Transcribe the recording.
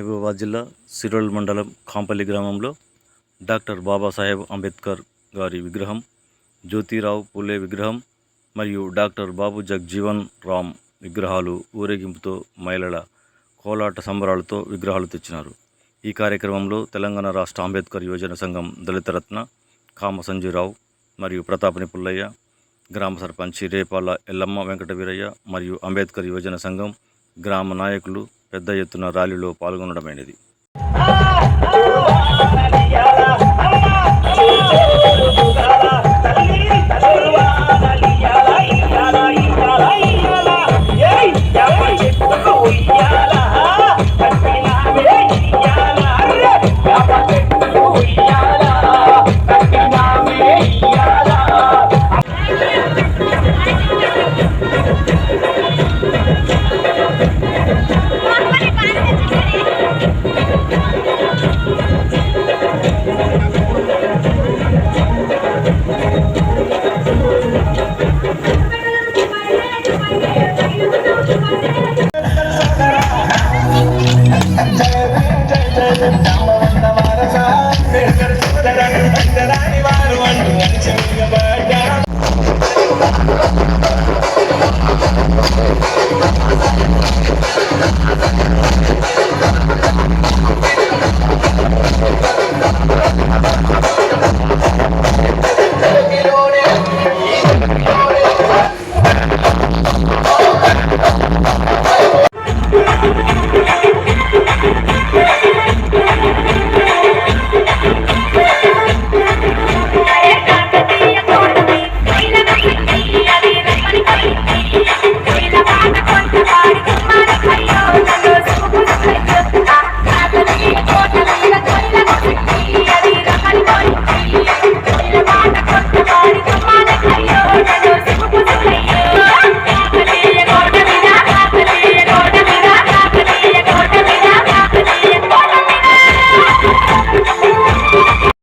మహబూబాబాద్ జిల్లా సిరోల్ మండలం కాంపల్లి గ్రామంలో డాక్టర్ బాబాసాహెబ్ అంబేద్కర్ గారి విగ్రహం, జ్యోతిరావు పూలే విగ్రహం మరియు డాక్టర్ బాబు జగ్జీవన్ రామ్ విగ్రహాలు ఊరేగింపుతో మహిళల కోలాట సంబరాలతో విగ్రహాలు తెచ్చినారు. ఈ కార్యక్రమంలో తెలంగాణ రాష్ట్ర అంబేద్కర్ యువజన సంఘం దళితరత్న కామ సంజీరావు మరియు ప్రతాపని పుల్లయ్య, గ్రామ సర్పంచి రేపాల ఎల్లమ్మ వెంకట వీరయ్య మరియు అంబేద్కర్ యువజన సంఘం గ్రామ నాయకులు పెద్ద ఎత్తున ర్యాలీలో పాల్గొనడమైనది.